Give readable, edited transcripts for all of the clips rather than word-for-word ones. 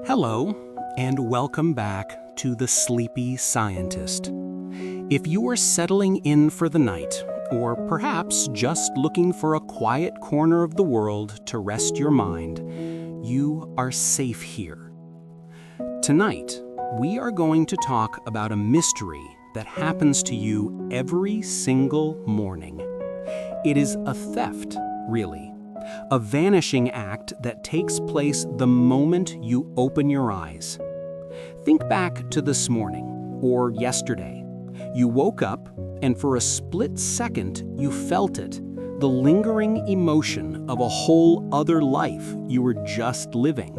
Hello, and welcome back to The Sleepy Scientist. If you are settling in for the night, or perhaps just looking for a quiet corner of the world to rest your mind, you are safe here. Tonight, we are going to talk about a mystery that happens to you every single morning. It is a theft, really. A vanishing act that takes place the moment you open your eyes. Think back to this morning or yesterday. You woke up and for a split second you felt it, the lingering emotion of a whole other life you were just living.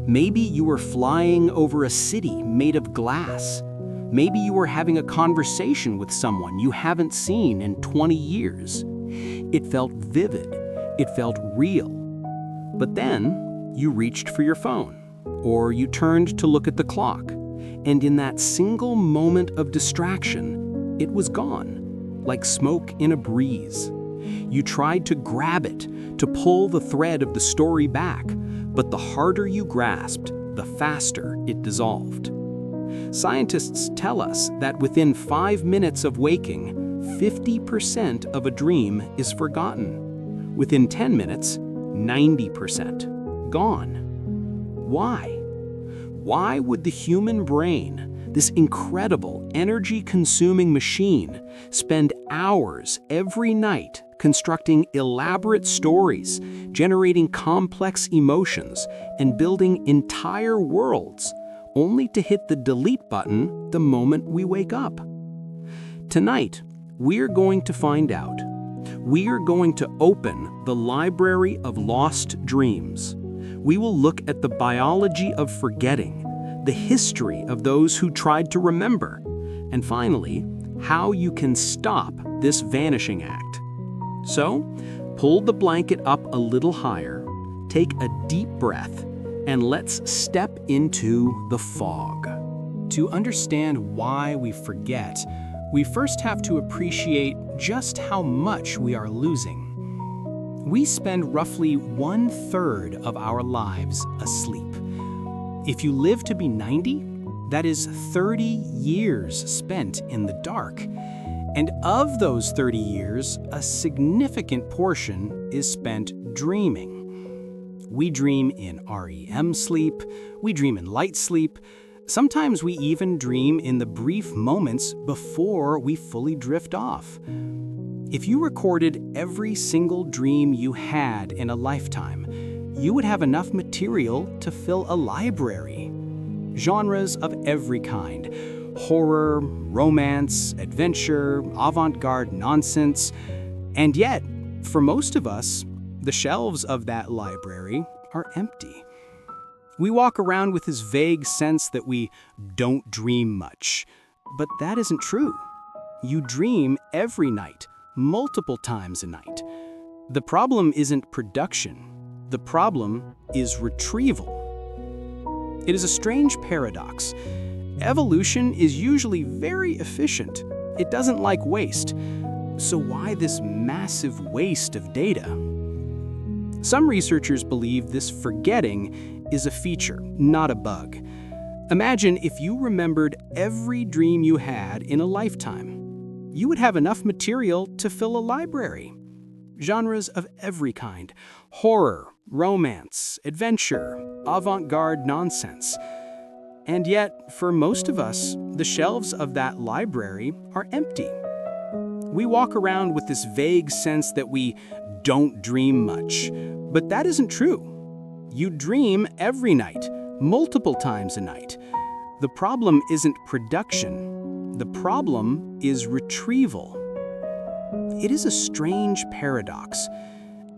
Maybe you were flying over a city made of glass. Maybe you were having a conversation with someone you haven't seen in 20 years. It felt vivid. It felt real. But then you reached for your phone, or you turned to look at the clock, and in that single moment of distraction, it was gone, like smoke in a breeze. You tried to grab it, to pull the thread of the story back, but the harder you grasped, the faster it dissolved. Scientists tell us that within 5 minutes of waking, 50% of a dream is forgotten. Within 10 minutes, 90% gone. Why? Why would the human brain, this incredible energy-consuming machine, spend hours every night constructing elaborate stories, generating complex emotions, and building entire worlds, only to hit the delete button the moment we wake up? Tonight, we're going to find out. We are going to open the library of lost dreams. We will look at the biology of forgetting, the history of those who tried to remember, and finally, how you can stop this vanishing act. So, pull the blanket up a little higher, take a deep breath, and let's step into the fog. To understand why we forget, we first have to appreciate just how much we are losing. We spend roughly 1/3 of our lives asleep. If you live to be 90, that is 30 years spent in the dark. And of those 30 years, a significant portion is spent dreaming. We dream in REM sleep, we dream in light sleep. Sometimes we even dream in the brief moments before we fully drift off. If you recorded every single dream you had in a lifetime, you would have enough material to fill a library. Genres of every kind: horror, romance, adventure, avant-garde nonsense. And yet, for most of us, the shelves of that library are empty. We walk around with this vague sense that we don't dream much. But that isn't true. You dream every night, multiple times a night. The problem isn't production. The problem is retrieval. It is a strange paradox. Evolution is usually very efficient. It doesn't like waste. So why this massive waste of data? Some researchers believe this forgetting is a feature, not a bug. Imagine if you remembered every dream you had in a lifetime. You would have enough material to fill a library. Genres of every kind: horror, romance, adventure, avant-garde nonsense. And yet, for most of us, the shelves of that library are empty. We walk around with this vague sense that we don't dream much. But that isn't true. You dream every night, multiple times a night. The problem isn't production. The problem is retrieval. It is a strange paradox.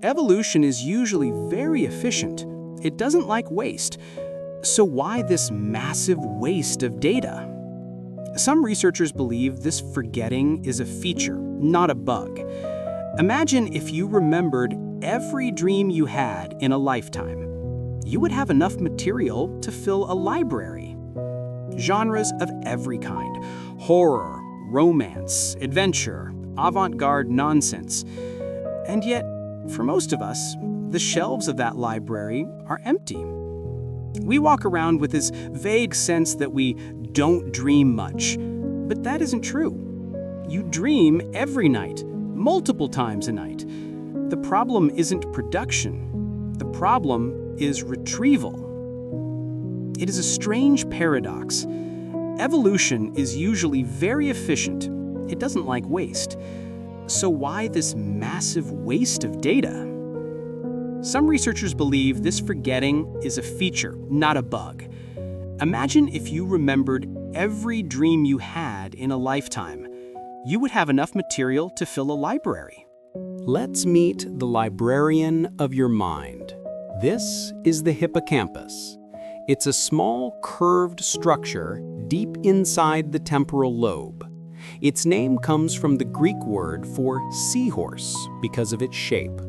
Evolution is usually very efficient. It doesn't like waste. So why this massive waste of data? Some researchers believe this forgetting is a feature, not a bug. Imagine if you remembered every dream you had in a lifetime. You would have enough material to fill a library. Genres of every kind: horror, romance, adventure, avant-garde nonsense. And yet, for most of us, the shelves of that library are empty. We walk around with this vague sense that we don't dream much, but that isn't true. You dream every night, multiple times a night. The problem isn't production. The problem is retrieval. It is a strange paradox. Evolution is usually very efficient. It doesn't like waste. So why this massive waste of data? Some researchers believe this forgetting is a feature, not a bug. Imagine if you remembered every dream you had in a lifetime. You would have enough material to fill a library. Let's meet the librarian of your mind. This is the hippocampus. It's a small, curved structure deep inside the temporal lobe. Its name comes from the Greek word for seahorse because of its shape.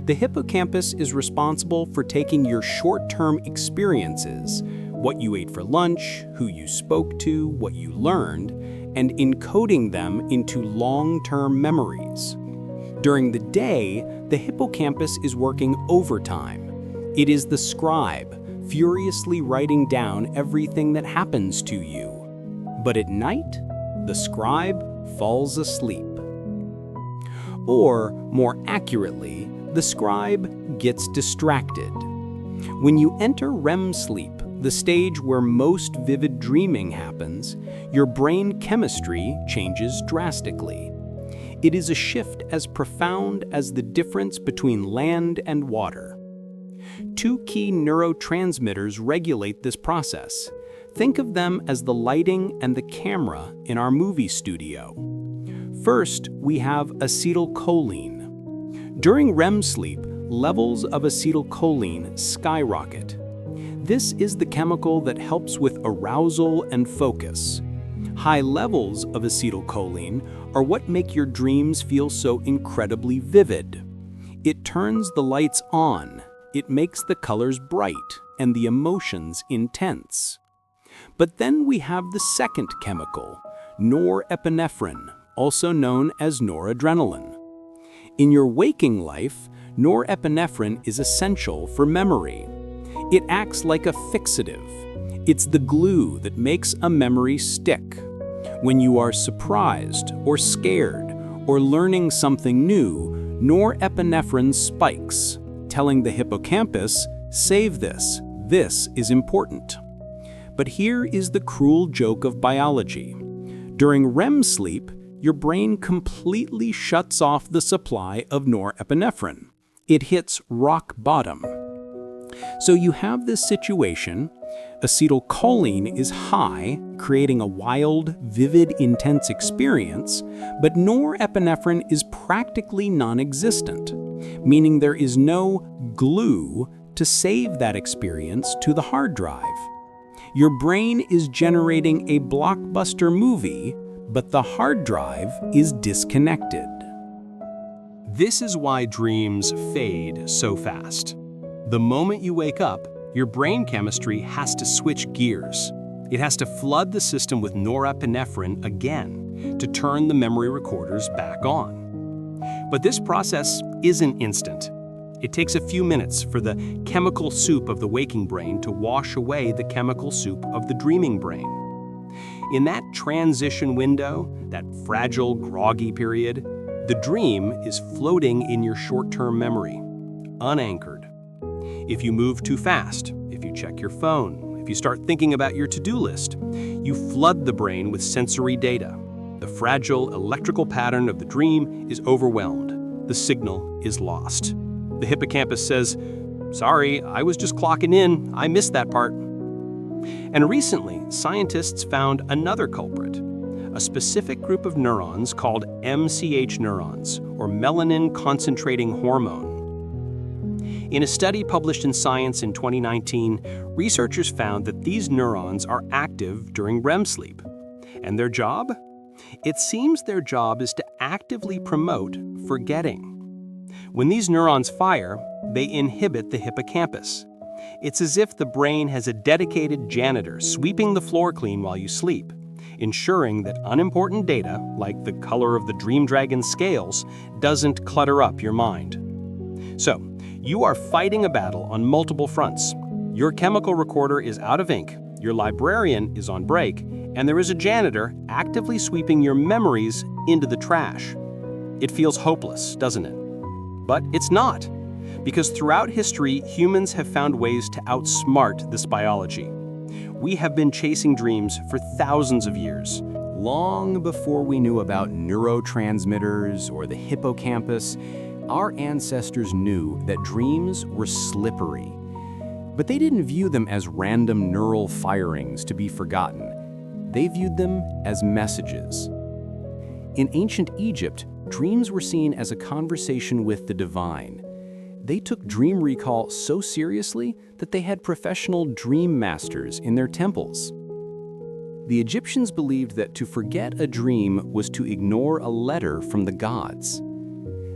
The hippocampus is responsible for taking your short-term experiences, what you ate for lunch, who you spoke to, what you learned, and encoding them into long-term memories. During the day, the hippocampus is working overtime. It is the scribe, furiously writing down everything that happens to you. But at night, the scribe falls asleep. Or, more accurately, the scribe gets distracted. When you enter REM sleep, the stage where most vivid dreaming happens, your brain chemistry changes drastically. It is a shift as profound as the difference between land and water. Two key neurotransmitters regulate this process. Think of them as the lighting and the camera in our movie studio. First, we have acetylcholine. During REM sleep, levels of acetylcholine skyrocket. This is the chemical that helps with arousal and focus. High levels of acetylcholine are what make your dreams feel so incredibly vivid. It turns the lights on, it makes the colors bright, and the emotions intense. But then we have the second chemical, norepinephrine, also known as noradrenaline. In your waking life, norepinephrine is essential for memory. It acts like a fixative. It's the glue that makes a memory stick. When you are surprised or scared or learning something new, norepinephrine spikes, telling the hippocampus, "Save this. This is important." But here is the cruel joke of biology. During REM sleep, your brain completely shuts off the supply of norepinephrine. It hits rock bottom. So you have this situation. Acetylcholine is high, creating a wild, vivid, intense experience, but norepinephrine is practically non-existent, meaning there is no glue to save that experience to the hard drive. Your brain is generating a blockbuster movie, but the hard drive is disconnected. This is why dreams fade so fast. The moment you wake up, your brain chemistry has to switch gears. It has to flood the system with norepinephrine again to turn the memory recorders back on. But this process isn't instant. It takes a few minutes for the chemical soup of the waking brain to wash away the chemical soup of the dreaming brain. In that transition window, that fragile, groggy period, the dream is floating in your short-term memory, unanchored. If you move too fast, if you check your phone, if you start thinking about your to-do list, you flood the brain with sensory data. The fragile electrical pattern of the dream is overwhelmed. The signal is lost. The hippocampus says, "Sorry, I was just clocking in. I missed that part." And recently, scientists found another culprit, a specific group of neurons called MCH neurons, or melanin concentrating hormone. In a study published in Science in 2019, researchers found that these neurons are active during REM sleep. And their job? It seems their job is to actively promote forgetting. When these neurons fire, they inhibit the hippocampus. It's as if the brain has a dedicated janitor sweeping the floor clean while you sleep, ensuring that unimportant data, like the color of the dream dragon's scales, doesn't clutter up your mind. So, you are fighting a battle on multiple fronts. Your chemical recorder is out of ink, your librarian is on break, and there is a janitor actively sweeping your memories into the trash. It feels hopeless, doesn't it? But it's not, because throughout history, humans have found ways to outsmart this biology. We have been chasing dreams for thousands of years. Long before we knew about neurotransmitters or the hippocampus, our ancestors knew that dreams were slippery. But they didn't view them as random neural firings to be forgotten. They viewed them as messages. In ancient Egypt, dreams were seen as a conversation with the divine. They took dream recall so seriously that they had professional dream masters in their temples. The Egyptians believed that to forget a dream was to ignore a letter from the gods.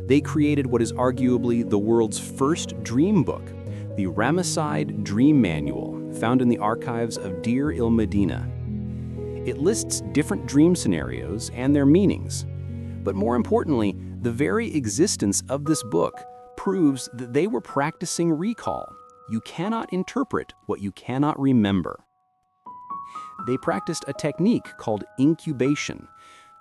They created what is arguably the world's first dream book, the Ramesside Dream Manual, found in the archives of Deir el-Medina. It lists different dream scenarios and their meanings. But more importantly, the very existence of this book proves that they were practicing recall. You cannot interpret what you cannot remember. They practiced a technique called incubation.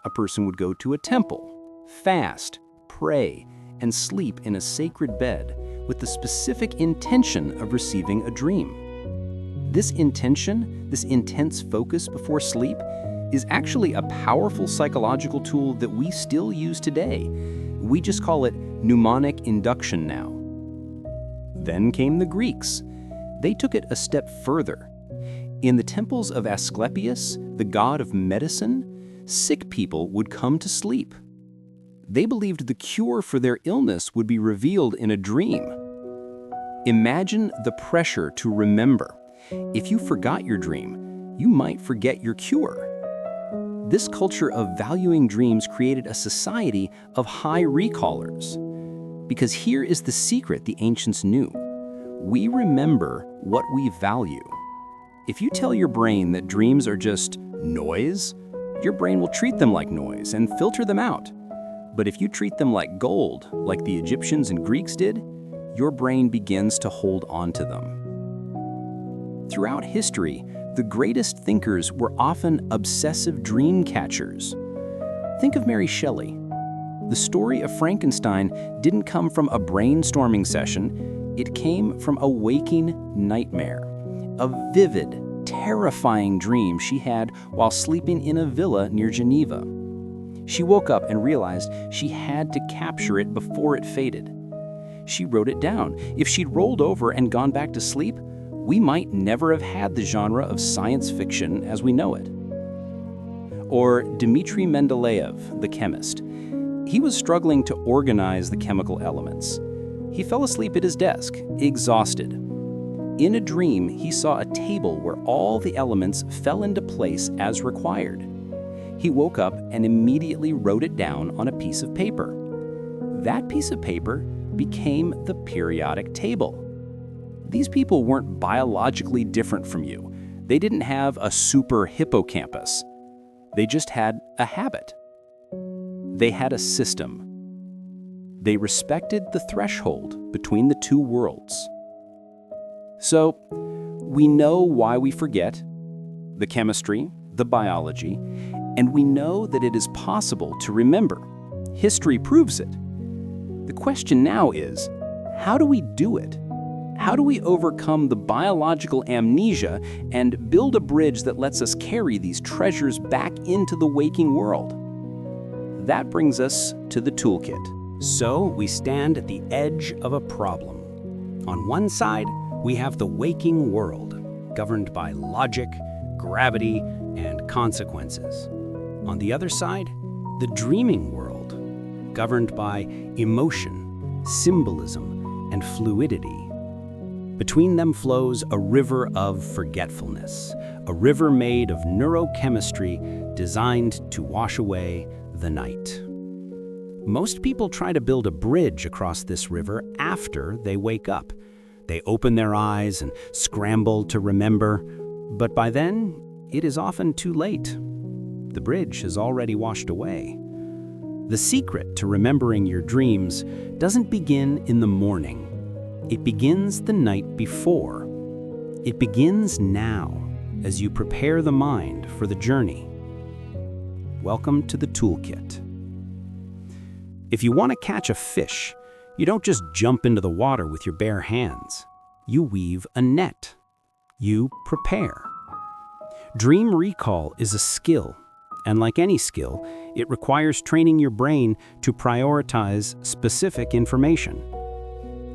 A person would go to a temple, fast, pray, and sleep in a sacred bed with the specific intention of receiving a dream. This intention, this intense focus before sleep, is actually a powerful psychological tool that we still use today. We just call it mnemonic induction now. Then came the Greeks. They took it a step further. In the temples of Asclepius, the god of medicine, sick people would come to sleep. They believed the cure for their illness would be revealed in a dream. Imagine the pressure to remember. If you forgot your dream, you might forget your cure. This culture of valuing dreams created a society of high recallers. Because here is the secret the ancients knew. We remember what we value. If you tell your brain that dreams are just noise, your brain will treat them like noise and filter them out. But if you treat them like gold, like the Egyptians and Greeks did, your brain begins to hold on to them. Throughout history, the greatest thinkers were often obsessive dream catchers. Think of Mary Shelley. The story of Frankenstein didn't come from a brainstorming session, it came from a waking nightmare, a vivid, terrifying dream she had while sleeping in a villa near Geneva. She woke up and realized she had to capture it before it faded. She wrote it down. If she'd rolled over and gone back to sleep, we might never have had the genre of science fiction as we know it. Or Dmitri Mendeleev, the chemist. He was struggling to organize the chemical elements. He fell asleep at his desk, exhausted. In a dream, he saw a table where all the elements fell into place as required. He woke up and immediately wrote it down on a piece of paper. That piece of paper became the periodic table. These people weren't biologically different from you. They didn't have a super hippocampus. They just had a habit. They had a system. They respected the threshold between the two worlds. So, we know why we forget, the chemistry, the biology, and we know that it is possible to remember. History proves it. The question now is, how do we do it? How do we overcome the biological amnesia and build a bridge that lets us carry these treasures back into the waking world? That brings us to the toolkit. So we stand at the edge of a problem. On one side, we have the waking world, governed by logic, gravity, and consequences. On the other side, the dreaming world, governed by emotion, symbolism, and fluidity. Between them flows a river of forgetfulness, a river made of neurochemistry designed to wash away the night. Most people try to build a bridge across this river after they wake up. They open their eyes and scramble to remember, but by then, it is often too late. The bridge has already washed away. The secret to remembering your dreams doesn't begin in the morning. It begins the night before. It begins now as you prepare the mind for the journey. Welcome to the toolkit. If you want to catch a fish, you don't just jump into the water with your bare hands. You weave a net. You prepare. Dream recall is a skill, and like any skill, it requires training your brain to prioritize specific information.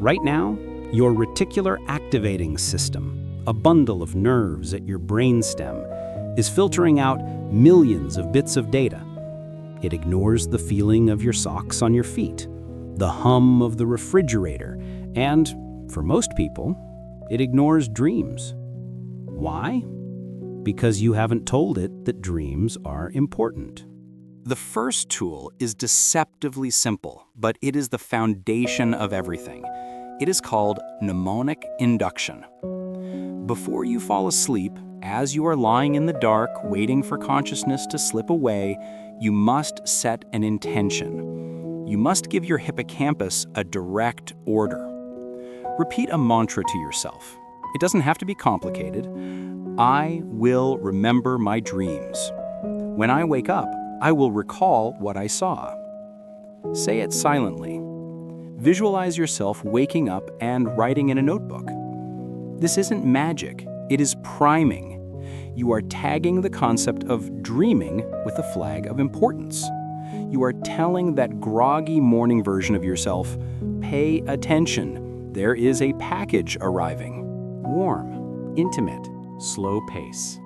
Right now, your reticular activating system, a bundle of nerves at your brainstem, is filtering out millions of bits of data. It ignores the feeling of your socks on your feet, the hum of the refrigerator, and, for most people, it ignores dreams. Why? Because you haven't told it that dreams are important. The first tool is deceptively simple, but it is the foundation of everything. It is called mnemonic induction. Before you fall asleep, as you are lying in the dark waiting for consciousness to slip away, you must set an intention. You must give your hippocampus a direct order. Repeat a mantra to yourself. It doesn't have to be complicated. I will remember my dreams. When I wake up, I will recall what I saw. Say it silently. Visualize yourself waking up and writing in a notebook. This isn't magic, it is priming. You are tagging the concept of dreaming with a flag of importance. You are telling that groggy morning version of yourself, pay attention, there is a package arriving. Warm, intimate, slow pace.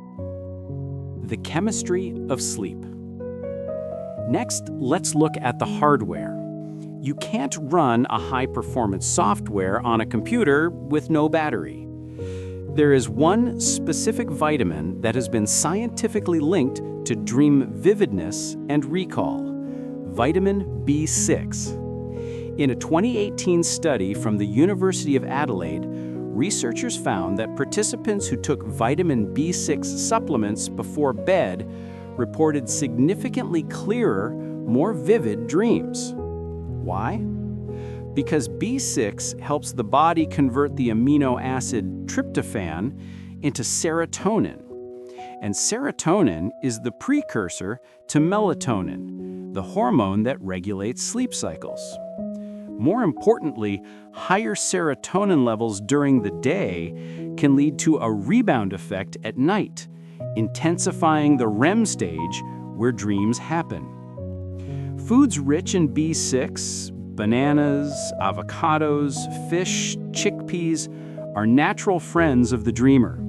The chemistry of sleep. Next, let's look at the hardware. You can't run a high-performance software on a computer with no battery. There is one specific vitamin that has been scientifically linked to dream vividness and recall: vitamin B6. In a 2018 study from the University of Adelaide, researchers found that participants who took vitamin B6 supplements before bed reported significantly clearer, more vivid dreams. Why? Because B6 helps the body convert the amino acid tryptophan into serotonin. And serotonin is the precursor to melatonin, the hormone that regulates sleep cycles. More importantly, higher serotonin levels during the day can lead to a rebound effect at night, intensifying the REM stage where dreams happen. Foods rich in B6, bananas, avocados, fish, chickpeas, are natural friends of the dreamer.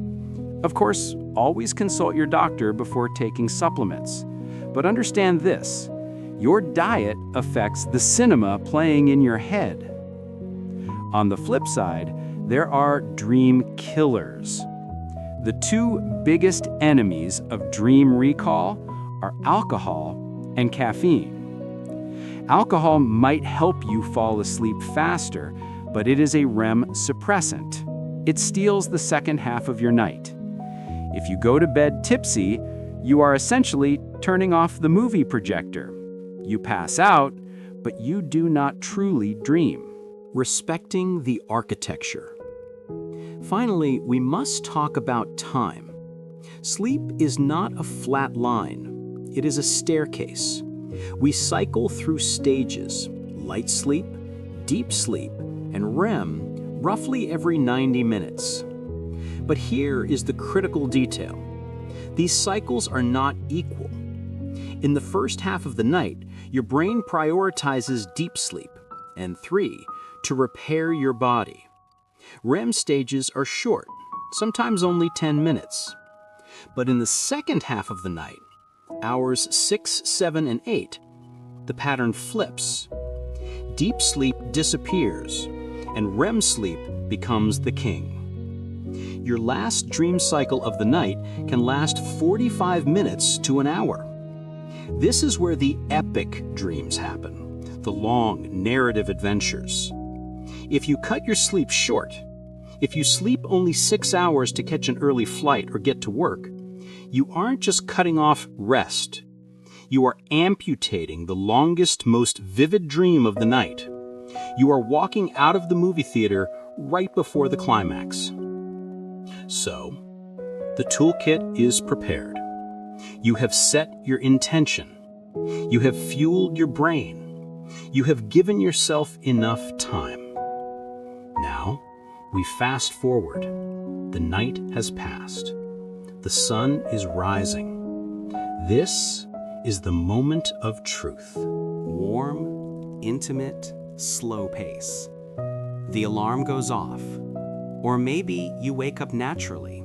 Of course, always consult your doctor before taking supplements. But understand this: your diet affects the cinema playing in your head. On the flip side, there are dream killers. The two biggest enemies of dream recall are alcohol and caffeine. Alcohol might help you fall asleep faster, but it is a REM suppressant. It steals the second half of your night. If you go to bed tipsy, you are essentially turning off the movie projector. You pass out, but you do not truly dream. Respecting the architecture. Finally, we must talk about time. Sleep is not a flat line. It is a staircase. We cycle through stages: light sleep, deep sleep, and REM roughly every 90 minutes. But here is the critical detail. These cycles are not equal. In the first half of the night, your brain prioritizes deep sleep, and 3, to repair your body. REM stages are short, sometimes only 10 minutes. But in the second half of the night, hours 6, 7, and 8, the pattern flips. Deep sleep disappears, and REM sleep becomes the king. Your last dream cycle of the night can last 45 minutes to an hour. This is where the epic dreams happen, the long narrative adventures. If you cut your sleep short, if you sleep only 6 hours to catch an early flight or get to work, you aren't just cutting off rest. You are amputating the longest, most vivid dream of the night. You are walking out of the movie theater right before the climax. So, the toolkit is prepared. You have set your intention. You have fueled your brain. You have given yourself enough time. Now, we fast forward. The night has passed. The sun is rising. This is the moment of truth. Warm, intimate, slow pace. The alarm goes off. Or maybe you wake up naturally.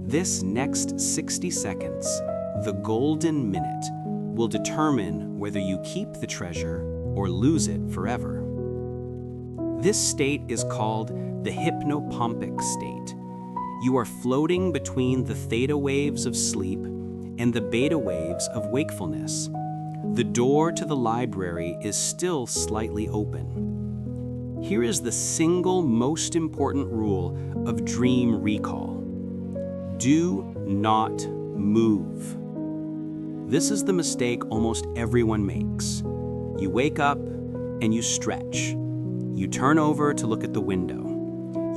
This next 60 seconds, the golden minute, will determine whether you keep the treasure or lose it forever. This state is called the hypnopompic state. You are floating between the theta waves of sleep and the beta waves of wakefulness. The door to the library is still slightly open. Here is the single most important rule of dream recall. Do not move. This is the mistake almost everyone makes. You wake up and you stretch. You turn over to look at the window.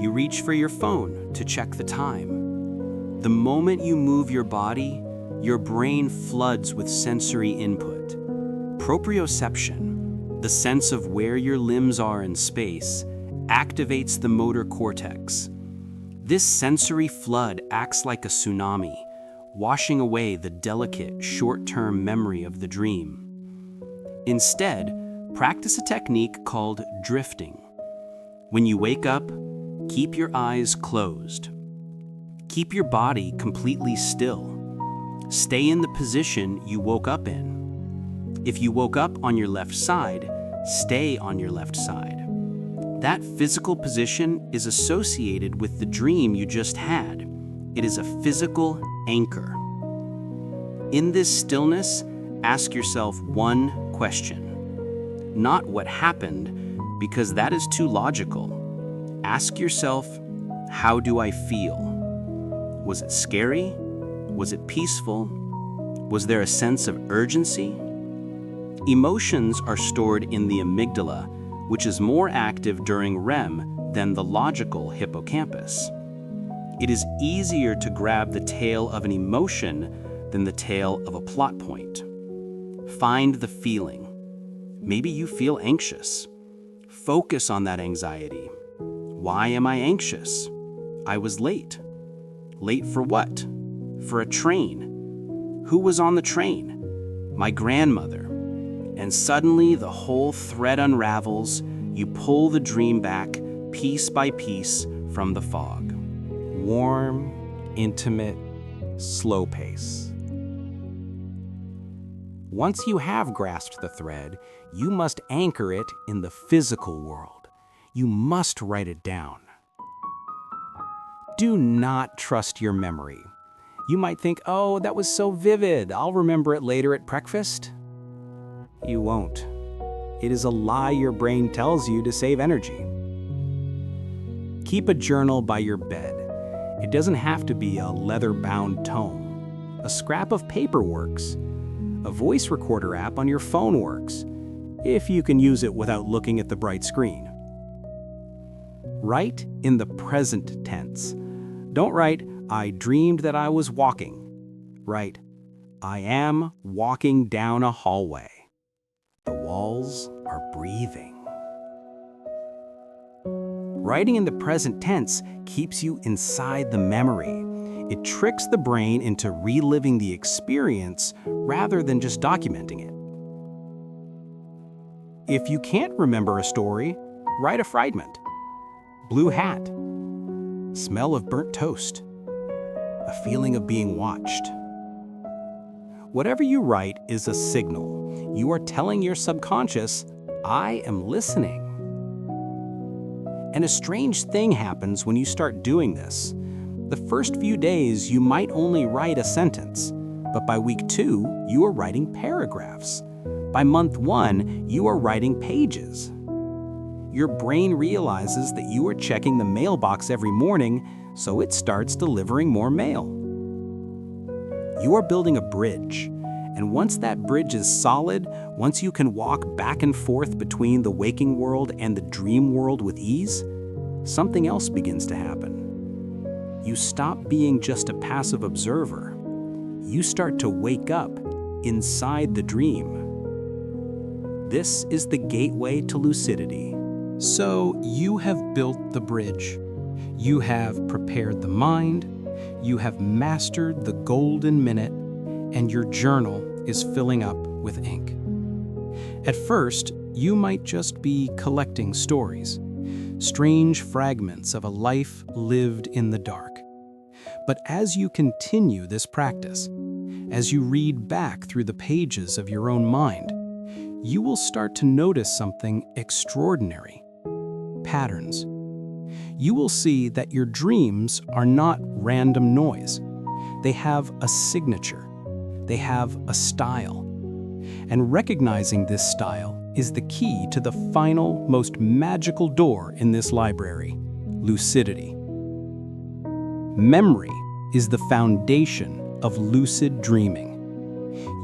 You reach for your phone to check the time. The moment you move your body, your brain floods with sensory input. Proprioception, the sense of where your limbs are in space, activates the motor cortex. This sensory flood acts like a tsunami, washing away the delicate, short-term memory of the dream. Instead, practice a technique called drifting. When you wake up, keep your eyes closed. Keep your body completely still. Stay in the position you woke up in. If you woke up on your left side, stay on your left side. That physical position is associated with the dream you just had. It is a physical anchor. In this stillness, ask yourself one question. Not what happened, because that is too logical. Ask yourself, how do I feel? Was it scary? Was it peaceful? Was there a sense of urgency? Emotions are stored in the amygdala, which is more active during REM than the logical hippocampus. It is easier to grab the tail of an emotion than the tail of a plot point. Find the feeling. Maybe you feel anxious. Focus on that anxiety. Why am I anxious? I was late. Late for what? For a train. Who was on the train? My grandmother. And suddenly the whole thread unravels. You pull the dream back, piece by piece, from the fog. Warm, intimate, slow pace. Once you have grasped the thread, you must anchor it in the physical world. You must write it down. Do not trust your memory. You might think, oh, that was so vivid, I'll remember it later at breakfast. You won't. It is a lie your brain tells you to save energy. Keep a journal by your bed. It doesn't have to be a leather-bound tome. A scrap of paper works. A voice recorder app on your phone works, if you can use it without looking at the bright screen. Write in the present tense. Don't write, I dreamed that I was walking. Write, I am walking down a hallway. The walls are breathing. Writing in the present tense keeps you inside the memory. It tricks the brain into reliving the experience rather than just documenting it. If you can't remember a story, write a fragment. Blue hat. Smell of burnt toast. A feeling of being watched. Whatever you write is a signal. You are telling your subconscious, I am listening. And a strange thing happens when you start doing this. The first few days, you might only write a sentence, but by week 2, you are writing paragraphs. By month 1, you are writing pages. Your brain realizes that you are checking the mailbox every morning, so it starts delivering more mail. You are building a bridge, and once that bridge is solid, once you can walk back and forth between the waking world and the dream world with ease, something else begins to happen. You stop being just a passive observer. You start to wake up inside the dream. This is the gateway to lucidity. So you have built the bridge. You have prepared the mind, you have mastered the golden minute, and your journal is filling up with ink. At first, you might just be collecting stories, strange fragments of a life lived in the dark. But as you continue this practice, as you read back through the pages of your own mind, you will start to notice something extraordinary: patterns. You will see that your dreams are not random noise. They have a signature. They have a style. And recognizing this style is the key to the final, most magical door in this library: lucidity. Memory is the foundation of lucid dreaming.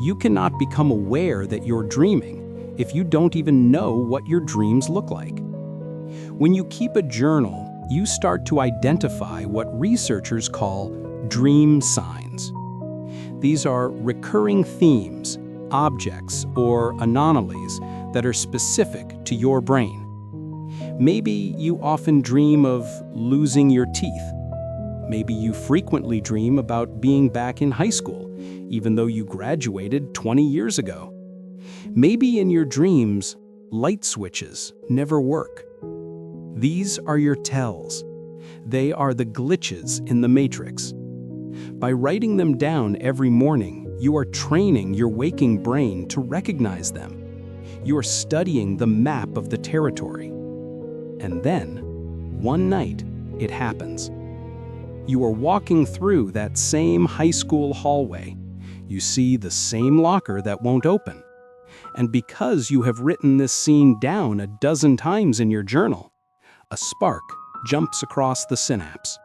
You cannot become aware that you're dreaming if you don't even know what your dreams look like. When you keep a journal, you start to identify what researchers call dream signs. These are recurring themes, objects, or anomalies that are specific to your brain. Maybe you often dream of losing your teeth. Maybe you frequently dream about being back in high school, even though you graduated 20 years ago. Maybe in your dreams, light switches never work. These are your tells. They are the glitches in the matrix. By writing them down every morning, you are training your waking brain to recognize them. You are studying the map of the territory. And then, one night, it happens. You are walking through that same high school hallway. You see the same locker that won't open. And because you have written this scene down a dozen times in your journal, a spark jumps across the synapse.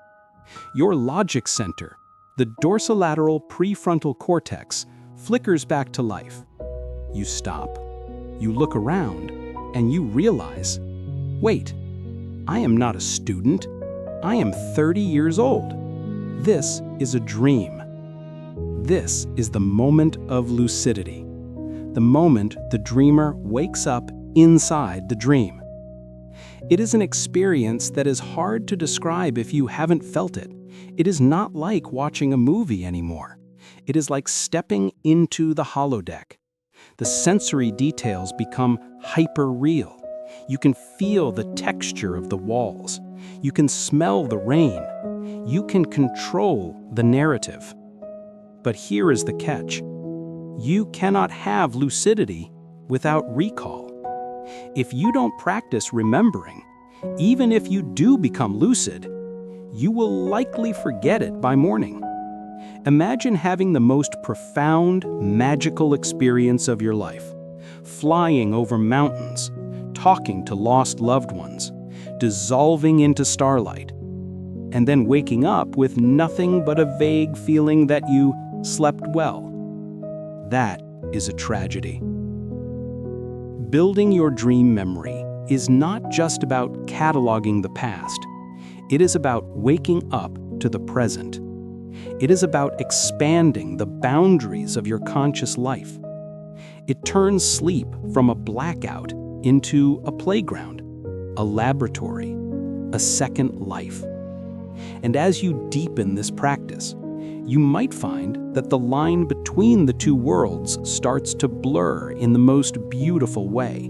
Your logic center, the dorsolateral prefrontal cortex, flickers back to life. You stop. You look around, and you realize, wait, I am not a student. I am 30 years old. This is a dream. This is the moment of lucidity, the moment the dreamer wakes up inside the dream. It is an experience that is hard to describe if you haven't felt it. It is not like watching a movie anymore. It is like stepping into the holodeck. The sensory details become hyper-real. You can feel the texture of the walls. You can smell the rain. You can control the narrative. But here is the catch. You cannot have lucidity without recall. If you don't practice remembering, even if you do become lucid, you will likely forget it by morning. Imagine having the most profound, magical experience of your life, flying over mountains, talking to lost loved ones, dissolving into starlight, and then waking up with nothing but a vague feeling that you slept well. That is a tragedy. Building your dream memory is not just about cataloging the past. It is about waking up to the present. It is about expanding the boundaries of your conscious life. It turns sleep from a blackout into a playground, a laboratory, a second life. And as you deepen this practice, you might find that the line between the two worlds starts to blur in the most beautiful way.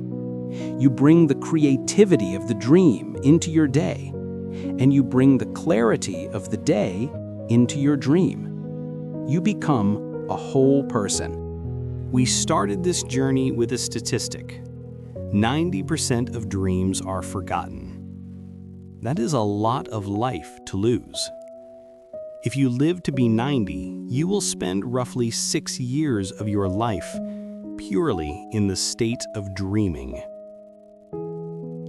You bring the creativity of the dream into your day, and you bring the clarity of the day into your dream. You become a whole person. We started this journey with a statistic. 90% of dreams are forgotten. That is a lot of life to lose. If you live to be 90, you will spend roughly 6 years of your life purely in the state of dreaming.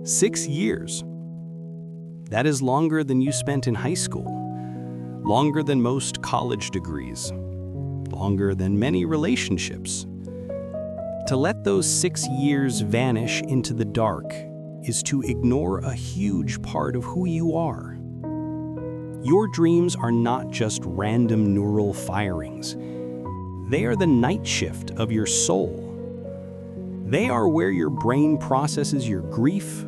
6 years. That is longer than you spent in high school, longer than most college degrees, longer than many relationships. To let those 6 years vanish into the dark is to ignore a huge part of who you are. Your dreams are not just random neural firings. They are the night shift of your soul. They are where your brain processes your grief,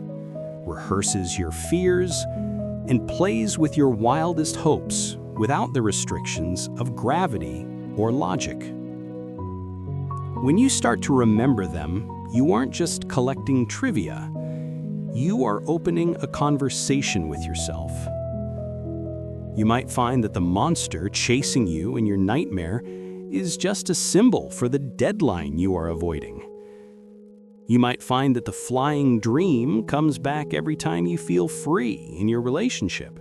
rehearses your fears, and plays with your wildest hopes without the restrictions of gravity or logic. When you start to remember them, you aren't just collecting trivia. You are opening a conversation with yourself. You might find that the monster chasing you in your nightmare is just a symbol for the deadline you are avoiding. You might find that the flying dream comes back every time you feel free in your relationship.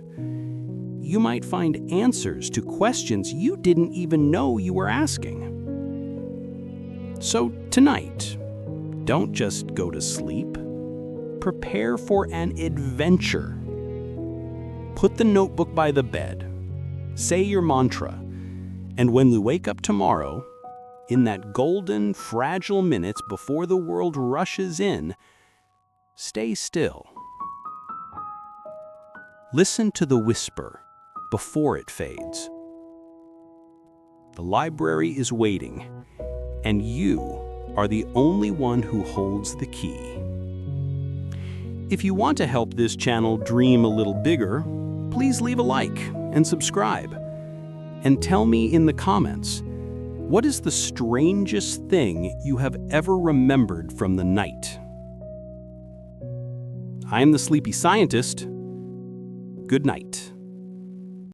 You might find answers to questions you didn't even know you were asking. So tonight, don't just go to sleep. Prepare for an adventure. Put the notebook by the bed. Say your mantra. And when you wake up tomorrow, in that golden, fragile minutes before the world rushes in, stay still. Listen to the whisper before it fades. The library is waiting, and you are the only one who holds the key. If you want to help this channel dream a little bigger, please leave a like and subscribe. And tell me in the comments, what is the strangest thing you have ever remembered from the night? I'm the Sleepy Scientist. Good night.